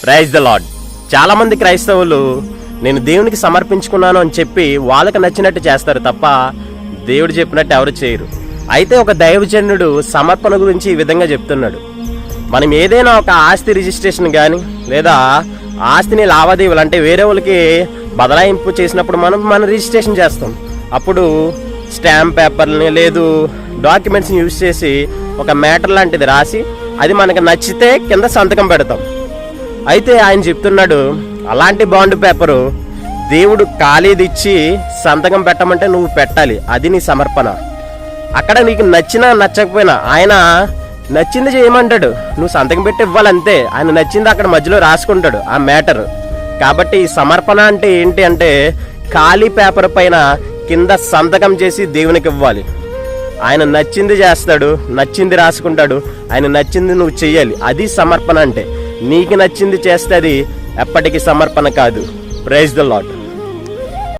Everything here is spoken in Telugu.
Praise the lord. చాలామంది క్రైస్తవులు నేను దేవునికి సమర్పించుకున్నాను అని చెప్పి వాళ్ళకి నచ్చినట్టు చేస్తారు తప్ప దేవుడు చెప్పినట్టు ఎవరు చేయరు. అయితే ఒక దైవజనుడు సమర్పణ గురించి ఈ విధంగా చెప్తున్నాడు. మనం ఏదైనా ఒక ఆస్తి రిజిస్ట్రేషన్ కానీ లేదా ఆస్తిని లావాదేవీలు అంటే వేరే వాళ్ళకి బదలాయింపు చేసినప్పుడు మనం రిజిస్ట్రేషన్ చేస్తాం. అప్పుడు స్టాంప్ పేపర్ని లేదు డాక్యుమెంట్స్ని యూజ్ చేసి ఒక మ్యాటర్ లాంటిది రాసి అది మనకు నచ్చితే కింద సంతకం పెడతాం. అయితే ఆయన చెప్తున్నాడు, అలాంటి బాండ్ పేపరు దేవుడు ఖాళీది ఇచ్చి సంతకం పెట్టమంటే నువ్వు పెట్టాలి, అది నీ సమర్పణ. అక్కడ నీకు నచ్చినా నచ్చకపోయినా ఆయన నచ్చింది చేయమంటాడు, నువ్వు సంతకం పెట్టి ఇవ్వాలంతే. ఆయన నచ్చింది అక్కడ మధ్యలో రాసుకుంటాడు ఆ మ్యాటర్. కాబట్టి ఈ సమర్పణ అంటే ఏంటి అంటే ఖాళీ పేపర్ పైన కింద సంతకం చేసి దేవునికి ఇవ్వాలి. ఆయన నచ్చింది చేస్తాడు, నచ్చింది రాసుకుంటాడు, ఆయన నచ్చింది నువ్వు చెయ్యాలి. అది సమర్పణ అంటే. నీకు నచ్చింది చేస్తే అది ఎప్పటికీ సమర్పణ కాదు. Praise the lord.